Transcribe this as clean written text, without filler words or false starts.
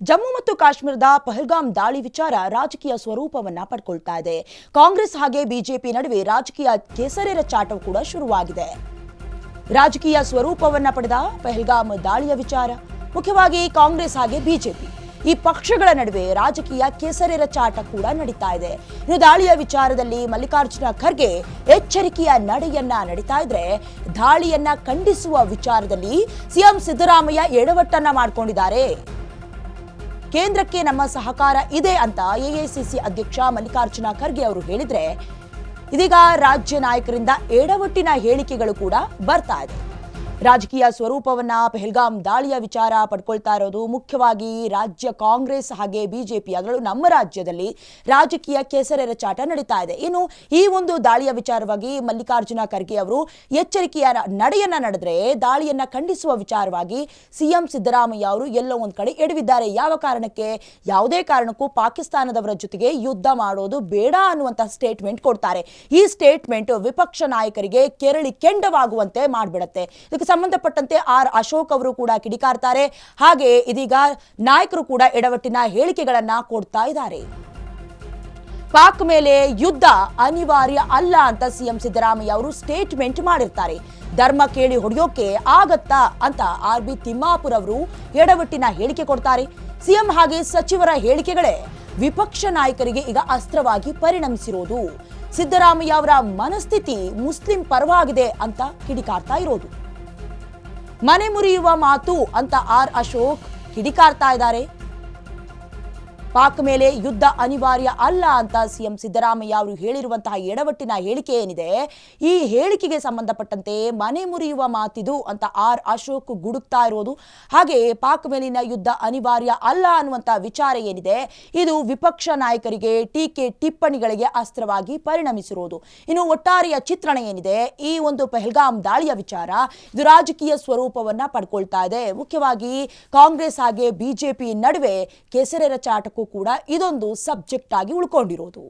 ಜಮ್ಮು ಮತ್ತು ಕಾಶ್ಮೀರದ ಪಹಲ್ಗಾಮ್ ದಾಳಿ ವಿಚಾರ ರಾಜಕೀಯ ಸ್ವರೂಪವನ್ನ ಪಡ್ಕೊಳ್ತಾ ಇದೆ. ಕಾಂಗ್ರೆಸ್ ಹಾಗೆ ಬಿಜೆಪಿ ನಡುವೆ ರಾಜಕೀಯ ಕೆಸರೆರ ಚಾಟವು ಕೂಡ ಶುರುವಾಗಿದೆ. ರಾಜಕೀಯ ಸ್ವರೂಪವನ್ನ ಪಡೆದ ಪಹಲ್ಗಾಮ್ ದಾಳಿಯ ವಿಚಾರ ಮುಖ್ಯವಾಗಿ ಕಾಂಗ್ರೆಸ್ ಹಾಗೆ ಬಿಜೆಪಿ ಈ ಪಕ್ಷಗಳ ನಡುವೆ ರಾಜಕೀಯ ಕೆಸರೆರ ಚಾಟ ಕೂಡ ನಡೀತಾ ಇದೆ. ಇನ್ನು ದಾಳಿಯ ವಿಚಾರದಲ್ಲಿ ಮಲ್ಲಿಕಾರ್ಜುನ ಖರ್ಗೆ ಎಚ್ಚರಿಕೆಯ ನಡೆಯನ್ನ ನಡೀತಾ ಇದ್ರೆ, ದಾಳಿಯನ್ನ ಖಂಡಿಸುವ ವಿಚಾರದಲ್ಲಿ ಸಿಎಂ ಸಿದ್ದರಾಮಯ್ಯ ಎಡವಟ್ಟನ್ನ ಮಾಡಿಕೊಂಡಿದ್ದಾರೆ. ಕೇಂದ್ರಕ್ಕೆ ನಮ್ಮ ಸಹಕಾರ ಇದೆ ಅಂತ ಎಐಸಿಸಿ ಅಧ್ಯಕ್ಷ ಮಲ್ಲಿಕಾರ್ಜುನ ಖರ್ಗೆ ಅವರು ಹೇಳಿದ್ರೆ, ಇದೀಗ ರಾಜ್ಯ ನಾಯಕರಿಂದ ಎಡವಟ್ಟಿನ ಹೇಳಿಕೆಗಳು ಕೂಡ ಬರ್ತಾ ಇದೆ. ರಾಜಕೀಯ ಸ್ವರೂಪವನ್ನ ಪಹಲ್ಗಾಮ್ ದಾಳಿಯ ವಿಚಾರ ಪಡ್ಕೊಳ್ತಾ ಇರೋದು ಮುಖ್ಯವಾಗಿ ರಾಜ್ಯ ಕಾಂಗ್ರೆಸ್ ಹಾಗೆ ಬಿಜೆಪಿ, ಅದರಲ್ಲೂ ನಮ್ಮ ರಾಜ್ಯದಲ್ಲಿ ರಾಜಕೀಯ ಕೆಸರೆರ ಚಾಟ ನಡೀತಾ ಇದೆ. ಇನ್ನು ಈ ಒಂದು ದಾಳಿಯ ವಿಚಾರವಾಗಿ ಮಲ್ಲಿಕಾರ್ಜುನ ಖರ್ಗೆ ಅವರು ಎಚ್ಚರಿಕೆಯ ನಡೆಯನ್ನ ನಡೆದ್ರೆ, ದಾಳಿಯನ್ನ ಖಂಡಿಸುವ ವಿಚಾರವಾಗಿ ಸಿಎಂ ಸಿದ್ದರಾಮಯ್ಯ ಅವರು ಎಲ್ಲೋ ಒಂದ್ ಕಡೆ ಎಡವಿದ್ದಾರೆ. ಯಾವ ಕಾರಣಕ್ಕೆ? ಯಾವುದೇ ಕಾರಣಕ್ಕೂ ಪಾಕಿಸ್ತಾನದವರ ಜೊತೆಗೆ ಯುದ್ಧ ಮಾಡೋದು ಬೇಡ ಅನ್ನುವಂತಹ ಸ್ಟೇಟ್ಮೆಂಟ್ ಕೊಡ್ತಾರೆ. ಈ ಸ್ಟೇಟ್ಮೆಂಟ್ ವಿಪಕ್ಷ ನಾಯಕರಿಗೆ ಕೆರಳಿ ಕೆಂಡವಾಗುವಂತೆ ಮಾಡಿಬಿಡುತ್ತೆ. ಇದಕ್ಕೆ ಸಂಬಂಧಪಟ್ಟಂತೆ ಆರ್ ಅಶೋಕ್ ಅವರು ಕೂಡ ಕಿಡಿಕಾರ್ತಾರೆ. ಹಾಗೆ ಇದೀಗ ನಾಯಕರು ಕೂಡ ಎಡವಟ್ಟಿನ ಹೇಳಿಕೆಗಳನ್ನ ಕೊಡ್ತಾ ಇದ್ದಾರೆ. ಪಾಕ್ ಮೇಲೆ ಯುದ್ಧ ಅನಿವಾರ್ಯ ಅಲ್ಲ ಅಂತ ಸಿಎಂ ಸಿದ್ದರಾಮಯ್ಯ ಅವರು ಸ್ಟೇಟ್ಮೆಂಟ್ ಮಾಡಿರ್ತಾರೆ. ಧರ್ಮ ಕೇಳಿ ಹೊಡೆಯೋಕೆ ಆಗತ್ತಾ ಅಂತ ಆರ್.ಬಿ. ತಿಮ್ಮಾಪುರ್ ಅವರು ಎಡವಟ್ಟಿನ ಹೇಳಿಕೆ ಕೊಡ್ತಾರೆ. ಸಿಎಂ ಹಾಗೆ ಸಚಿವರ ಹೇಳಿಕೆಗಳೇ ವಿಪಕ್ಷ ನಾಯಕರಿಗೆ ಈಗ ಅಸ್ತ್ರವಾಗಿ ಪರಿಣಮಿಸಿರೋದು. ಸಿದ್ದರಾಮಯ್ಯ ಅವರ ಮನಸ್ಥಿತಿ ಮುಸ್ಲಿಂ ಪರವಾಗಿದೆ ಅಂತ ಕಿಡಿಕಾರ್ತಾ ಇರೋದು. ಮನೆ ಮುರಿಯುವ ಮಾತು ಅಂತ ಆರ್ ಅಶೋಕ್ ಕಿಡಿಕಾರ್ತಾ ಇದ್ದಾರೆ. ಪಾಕ್ ಮೇಲೆ ಯುದ್ಧ ಅನಿವಾರ್ಯ ಅಲ್ಲ ಅಂತ ಸಿಎಂ ಸಿದ್ದರಾಮಯ್ಯ ಅವರು ಹೇಳಿರುವಂತಹ ಎಡವಟ್ಟಿನ ಹೇಳಿಕೆ ಏನಿದೆ, ಈ ಹೇಳಿಕೆಗೆ ಸಂಬಂಧಪಟ್ಟಂತೆ ಮನೆ ಮುರಿಯುವ ಮಾತಿದು ಅಂತ ಆರ್ ಅಶೋಕ್ ಗುಡುಕ್ತಾ ಇರೋದು. ಹಾಗೆ ಪಾಕ್ ಮೇಲಿನ ಯುದ್ಧ ಅನಿವಾರ್ಯ ಅಲ್ಲ ಅನ್ನುವಂತಹ ವಿಚಾರ ಏನಿದೆ, ಇದು ವಿಪಕ್ಷ ನಾಯಕರಿಗೆ ಟೀಕೆ ಟಿಪ್ಪಣಿಗಳಿಗೆ ಅಸ್ತ್ರವಾಗಿ ಪರಿಣಮಿಸಿರೋದು. ಇನ್ನು ಒಟ್ಟಾರೆಯ ಚಿತ್ರಣ ಏನಿದೆ, ಈ ಒಂದು ಪಹಲ್ಗಾಮ್ ದಾಳಿಯ ವಿಚಾರ ಇದು ರಾಜಕೀಯ ಸ್ವರೂಪವನ್ನ ಪಡ್ಕೊಳ್ತಾ ಇದೆ. ಮುಖ್ಯವಾಗಿ ಕಾಂಗ್ರೆಸ್ ಹಾಗೆ ಬಿಜೆಪಿ ನಡುವೆ ಕೆಸರೆರ ಚಾಟಕ್ಕೂ ಕೂಡ ಇದೊಂದು ಸಬ್ಜೆಕ್ಟ್ ಆಗಿ ಉಳ್ಕೊಂಡಿರೋದು.